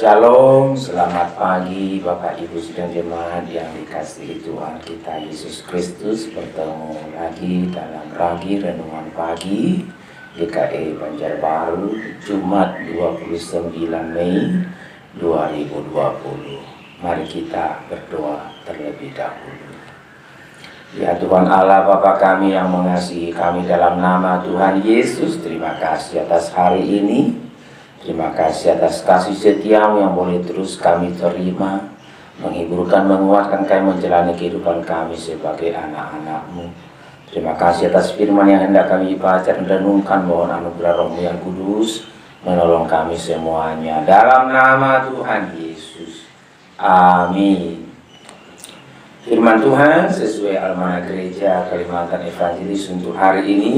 Shalom, selamat pagi Bapak Ibu Sidang Jemaat yang dikasihi Tuhan kita Yesus Kristus. Bertemu lagi dalam Ragi Renungan Pagi GKI Banjarbaru, Jumat 29 Mei 2020. Mari kita berdoa terlebih dahulu. Ya Tuhan Allah Bapa kami yang mengasihi kami, dalam nama Tuhan Yesus, terima kasih atas hari ini. Terima kasih atas kasih setiamu yang boleh terus kami terima, menghiburkan, menguatkan kami menjalani kehidupan kami sebagai anak-anak-Mu. Terima kasih atas firman yang hendak kami baca dan renungkan. Mohon anugerah Roh-Mu yang kudus menolong kami semuanya. Dalam nama Tuhan Yesus. Amin. Firman Tuhan sesuai Almanak Gereja Kalimantan Evangelis untuk hari ini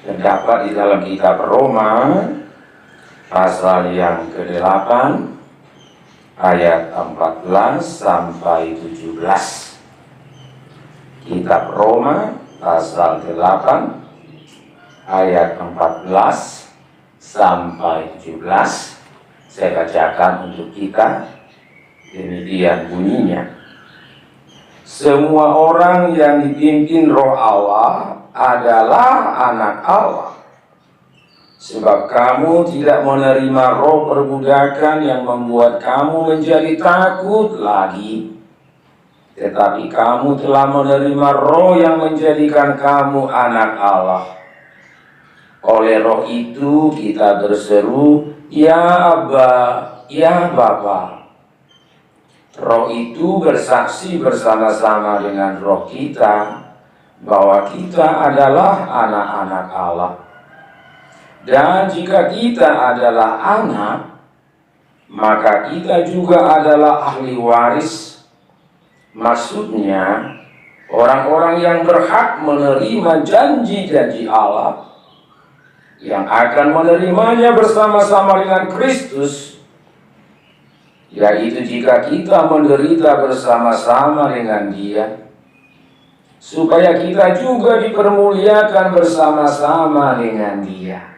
terdapat di dalam kitab Roma pasal yang ke-8 ayat 14 sampai 17. Kitab Roma pasal 8 ayat 14 sampai 17. Saya bacakan untuk kita. Demikian bunyinya. Semua orang yang dipimpin Roh Allah adalah anak Allah. Sebab kamu tidak menerima roh perbudakan yang membuat kamu menjadi takut lagi, tetapi kamu telah menerima roh yang menjadikan kamu anak Allah. Oleh roh itu kita berseru, Ya Aba, Ya Bapa. Roh itu bersaksi bersama-sama dengan roh kita bahwa kita adalah anak-anak Allah. Dan jika kita adalah anak, maka kita juga adalah ahli waris. Maksudnya, orang-orang yang berhak menerima janji-janji Allah, yang akan menerimanya bersama-sama dengan Kristus, yaitu jika kita menderita bersama-sama dengan Dia, supaya kita juga dipermuliakan bersama-sama dengan Dia.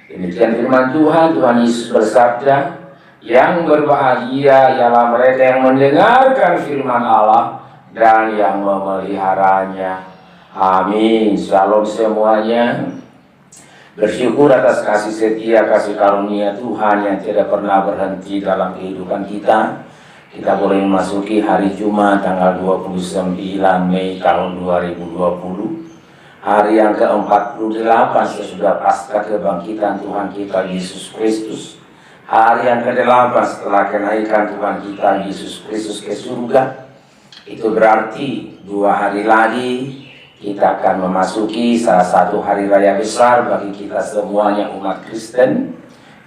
Demikian firman Tuhan. Tuhan Yesus bersabda, yang berbahagia ialah mereka yang mendengarkan firman Allah dan yang memeliharanya. Amin. Shalom semuanya. Bersyukur atas kasih setia, kasih karunia Tuhan yang tidak pernah berhenti dalam kehidupan kita. Kita boleh memasuki hari Jumat tanggal 29 Mei tahun 2020. Hari yang ke-48 sesudah pasca kebangkitan Tuhan kita Yesus Kristus. Hari yang ke-8 setelah kenaikan Tuhan kita Yesus Kristus ke surga. Itu berarti 2 hari lagi kita akan memasuki salah satu hari raya besar bagi kita semuanya umat Kristen,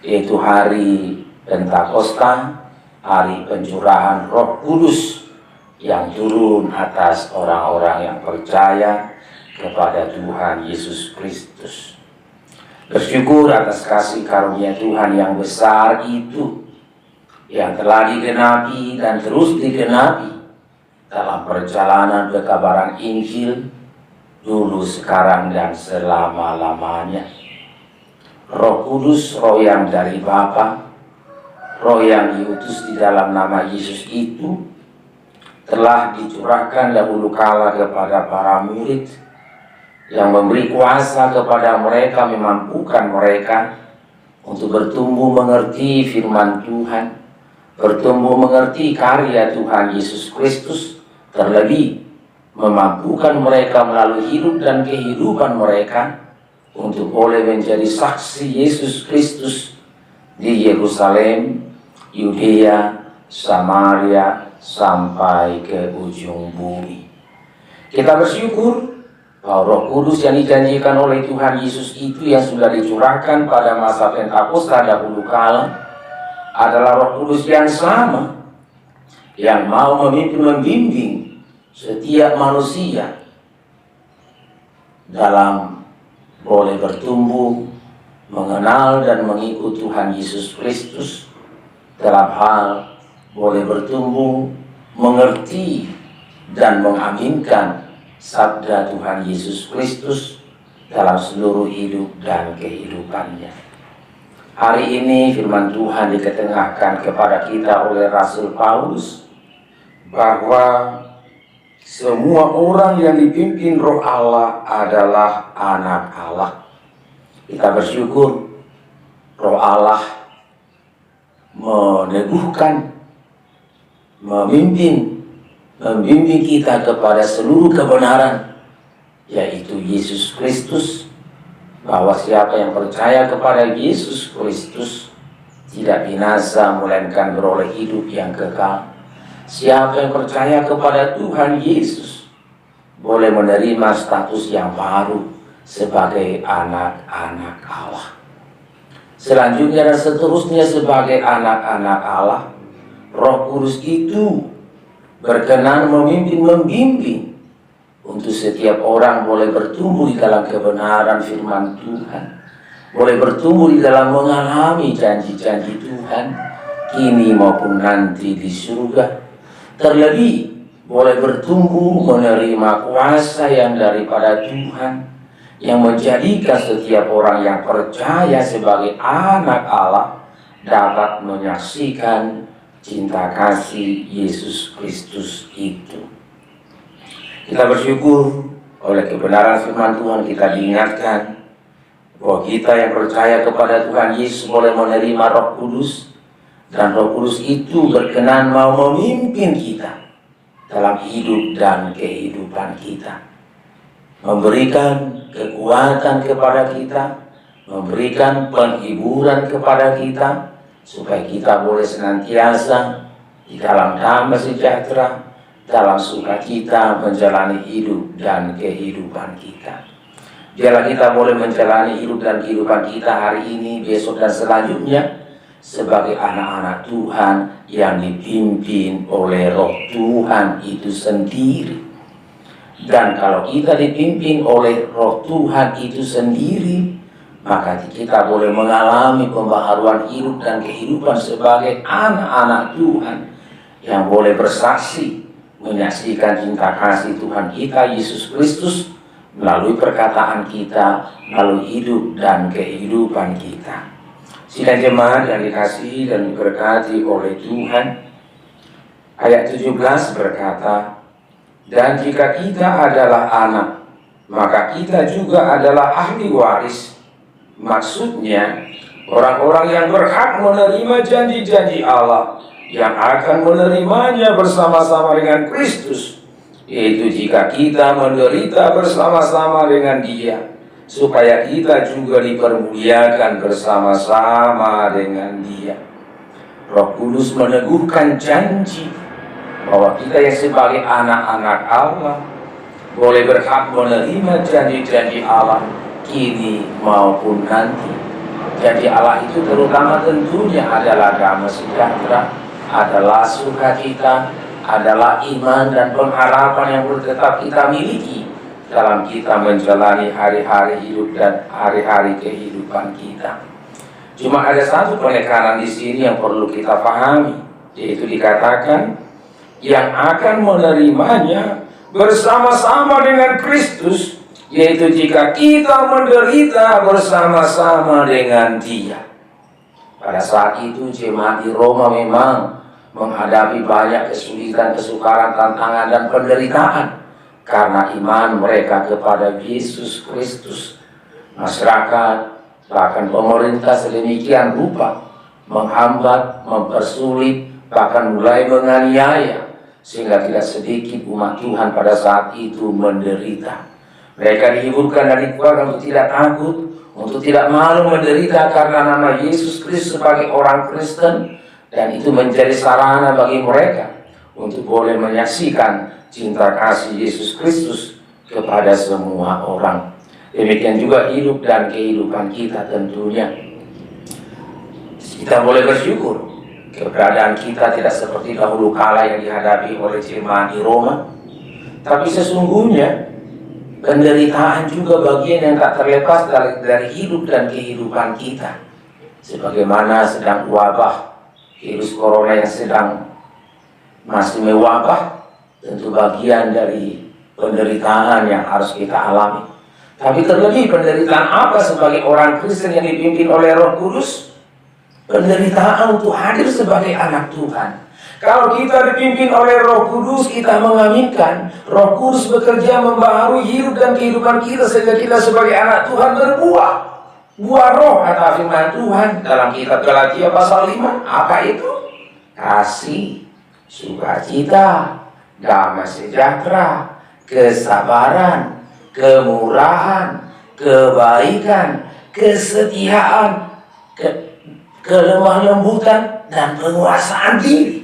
yaitu hari Pentakosta, hari pencurahan Roh Kudus yang turun atas orang-orang yang percaya kepada Tuhan Yesus Kristus. Bersyukur atas kasih karunia Tuhan yang besar itu, yang telah digenapi dan terus digenapi dalam perjalanan pekabaran Injil dulu, sekarang, dan selama-lamanya. Roh Kudus, roh yang dari Bapa, roh yang diutus di dalam nama Yesus itu telah dicurahkan dahulu kala kepada para murid, yang memberi kuasa kepada mereka, memampukan mereka untuk bertumbuh mengerti firman Tuhan, bertumbuh mengerti karya Tuhan Yesus Kristus, terlebih memampukan mereka melalui hidup dan kehidupan mereka untuk boleh menjadi saksi Yesus Kristus di Yerusalem, Yudea, Samaria, sampai ke ujung bumi. Kita bersyukur bahwa Roh Kudus yang dijanjikan oleh Tuhan Yesus itu, yang sudah dicurahkan pada masa Pentakosta dahulu kala, adalah Roh Kudus yang sama, yang mau memimpin, membimbing setiap manusia dalam boleh bertumbuh, mengenal dan mengikut Tuhan Yesus Kristus, dalam hal boleh bertumbuh, mengerti dan mengaminkan sabda Tuhan Yesus Kristus dalam seluruh hidup dan kehidupannya. Hari ini firman Tuhan diketengahkan kepada kita oleh Rasul Paulus bahwa semua orang yang dipimpin Roh Allah adalah anak Allah. Kita bersyukur Roh Allah meneguhkan, membimbing kita kepada seluruh kebenaran, yaitu Yesus Kristus, bahwa siapa yang percaya kepada Yesus Kristus tidak binasa melainkan beroleh hidup yang kekal. Siapa yang percaya kepada Tuhan Yesus boleh menerima status yang baru sebagai anak-anak Allah. Selanjutnya dan seterusnya sebagai anak-anak Allah, Roh Kudus itu berkenan membimbing untuk setiap orang boleh bertumbuh di dalam kebenaran firman Tuhan, boleh bertumbuh di dalam mengalami janji-janji Tuhan kini maupun nanti di surga. Terlebih boleh bertumbuh menerima kuasa yang daripada Tuhan, yang menjadikan setiap orang yang percaya sebagai anak Allah dapat menyaksikan cinta kasih Yesus Kristus itu. Kita bersyukur oleh kebenaran firman Tuhan kita diingatkan bahwa kita yang percaya kepada Tuhan Yesus boleh menerima Roh Kudus, dan Roh Kudus itu berkenan mau memimpin kita dalam hidup dan kehidupan kita, memberikan kekuatan kepada kita, memberikan penghiburan kepada kita, supaya kita boleh senantiasa di dalam damai sejahtera, dalam sukacita menjalani hidup dan kehidupan kita. Biarlah kita boleh menjalani hidup dan kehidupan kita hari ini, besok dan selanjutnya sebagai anak-anak Tuhan yang dipimpin oleh Roh Tuhan itu sendiri. Dan kalau kita dipimpin oleh Roh Tuhan itu sendiri, maka kita boleh mengalami pembaharuan hidup dan kehidupan sebagai anak-anak Tuhan yang boleh bersaksi menyaksikan cinta kasih Tuhan kita Yesus Kristus melalui perkataan kita, melalui hidup dan kehidupan kita. Sidang jemaat yang dikasihi dan diberkati oleh Tuhan, ayat 17 berkata, dan jika kita adalah anak, maka kita juga adalah ahli waris. Maksudnya, orang-orang yang berhak menerima janji-janji Allah, yang akan menerimanya bersama-sama dengan Kristus, yaitu jika kita menderita bersama-sama dengan Dia, supaya kita juga dipermuliakan bersama-sama dengan Dia. Roh Kudus meneguhkan janji bahwa kita yang sebagai anak-anak Allah boleh berhak menerima janji-janji Allah kini maupun nanti. Janji Allah itu terutama tentunya adalah damai sejahtera, adalah sukacita, adalah iman dan pengharapan yang tetap kita miliki dalam kita menjalani hari-hari hidup dan hari-hari kehidupan kita. Cuma ada satu penekanan di sini yang perlu kita pahami, yaitu dikatakan yang akan menerimanya bersama-sama dengan Kristus, yaitu jika kita menderita bersama-sama dengan Dia. Pada saat itu jemaat di Roma memang menghadapi banyak kesulitan, kesukaran, tantangan dan penderitaan karena iman mereka kepada Yesus Kristus. Masyarakat, bahkan pemerintah sedemikian rupa menghambat, mempersulit, bahkan mulai menganiaya, sehingga tidak sedikit umat Tuhan pada saat itu menderita. Mereka dihiburkan dan dikuatkan untuk tidak takut, untuk tidak malu menderita karena nama Yesus Kristus sebagai orang Kristen, dan itu menjadi sarana bagi mereka untuk boleh menyaksikan cinta kasih Yesus Kristus kepada semua orang. Demikian juga hidup dan kehidupan kita tentunya. Kita boleh bersyukur keberadaan kita tidak seperti dahulu kala yang dihadapi oleh jemaat di Roma. Tapi sesungguhnya penderitaan juga bagian yang tak terlepas dari hidup dan kehidupan kita. Sebagaimana sedang wabah virus corona yang sedang masih mewabah, tentu bagian dari penderitaan yang harus kita alami. Tapi terlebih penderitaan apa sebagai orang Kristen yang dipimpin oleh Roh Kudus? penderitaan untuk hadir sebagai anak Tuhan. Kalau kita dipimpin oleh Roh Kudus, kita mengaminkan Roh Kudus bekerja membaharui hidup dan kehidupan kita sehingga kita sebagai anak Tuhan berbuah. Buah roh kata firman Tuhan dalam kitab Galatia pasal 5. Apa itu? Kasih, sukacita, damai sejahtera, kesabaran, kemurahan, kebaikan, kesetiaan, kelemah lembutan, dan penguasaan diri.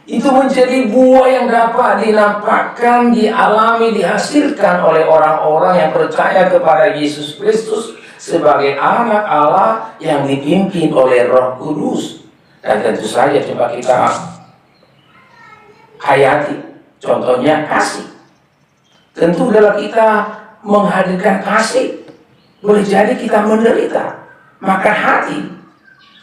Itu menjadi buah yang dapat dinampakkan, dialami, dihasilkan oleh orang-orang yang percaya kepada Yesus Kristus sebagai anak Allah yang dipimpin oleh Roh Kudus. Dan tentu saja coba kita hayati, contohnya kasih. Tentu dalam kita menghadirkan kasih, boleh jadi kita menderita, makan hati,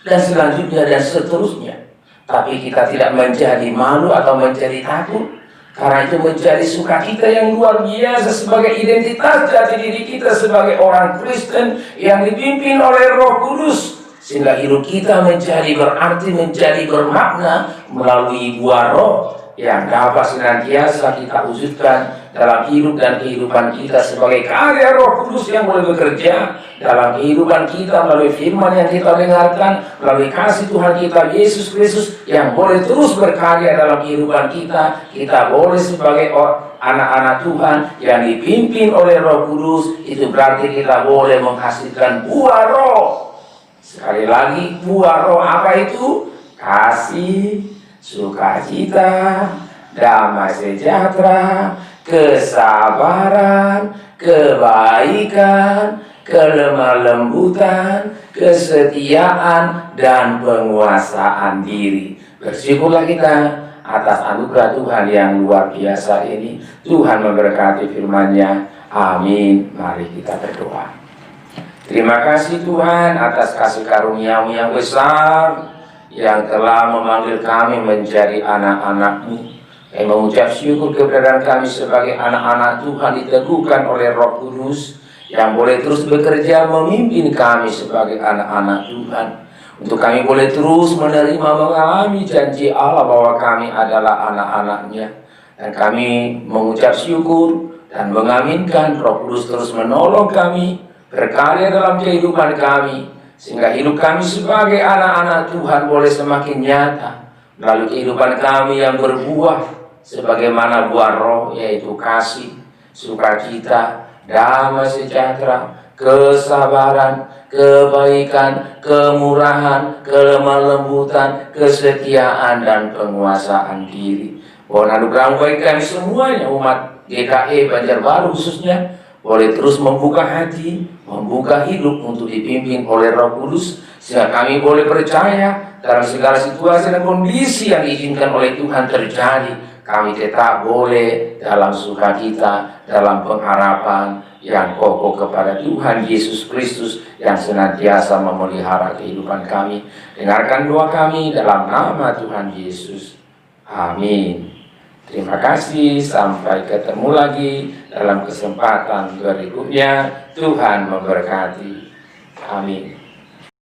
dan selanjutnya dan seterusnya. Tapi kita tidak menjadi malu atau menjadi takut, karena itu menjadi sukacita yang luar biasa sebagai identitas jati diri kita sebagai orang Kristen yang dipimpin oleh Roh Kudus, sehingga hidup kita menjadi berarti, menjadi bermakna melalui buah roh yang dapat senantiasa kita wujudkan dalam hidup dan kehidupan kita sebagai karya Roh Kudus yang boleh bekerja dalam kehidupan kita melalui firman yang kita dengarkan, melalui kasih Tuhan kita Yesus Kristus yang boleh terus berkarya dalam kehidupan kita. Kita boleh sebagai anak-anak Tuhan yang dipimpin oleh Roh Kudus, itu berarti kita boleh menghasilkan buah roh. Sekali lagi, buah roh apa itu? Kasih, sukacita, damai sejahtera, kesabaran, kebaikan, kelemah lembutan, kesetiaan, dan penguasaan diri. Bersyukurlah kita atas anugerah Tuhan yang luar biasa ini. Tuhan memberkati firman-Nya. Amin. Mari kita berdoa. Terima kasih Tuhan atas kasih karunia-Mu yang besar yang telah memanggil kami menjadi anak-anak-Mu. Kami mengucap syukur keberadaan kami sebagai anak-anak Tuhan diteguhkan oleh Roh Kudus yang boleh terus bekerja memimpin kami sebagai anak-anak Tuhan. Untuk kami boleh terus menerima, mengalami janji Allah bahwa kami adalah anak-anak-Nya. Dan kami mengucap syukur dan mengaminkan Roh Kudus terus menolong kami, berkarya dalam kehidupan kami, sehingga hidup kami sebagai anak-anak Tuhan boleh semakin nyata melalui kehidupan kami yang berbuah sebagaimana buah roh, yaitu kasih, sukacita, damai sejahtera, kesabaran, kebaikan, kemurahan, kelemah lembutan, kesetiaan, dan penguasaan diri. Mohon anugerah bagi kami semuanya, umat GKI Banjarbaru khususnya, boleh terus membuka hati, membuka hidup untuk dipimpin oleh Roh Kudus, sehingga kami boleh percaya dalam segala situasi dan kondisi yang diizinkan oleh Tuhan terjadi, kami tetap boleh dalam sukacita, dalam pengharapan yang kokoh kepada Tuhan Yesus Kristus yang senantiasa memelihara kehidupan kami. Dengarkan doa kami dalam nama Tuhan Yesus. Amin. Terima kasih, sampai ketemu lagi dalam kesempatan berikutnya. Tuhan memberkati. Amin.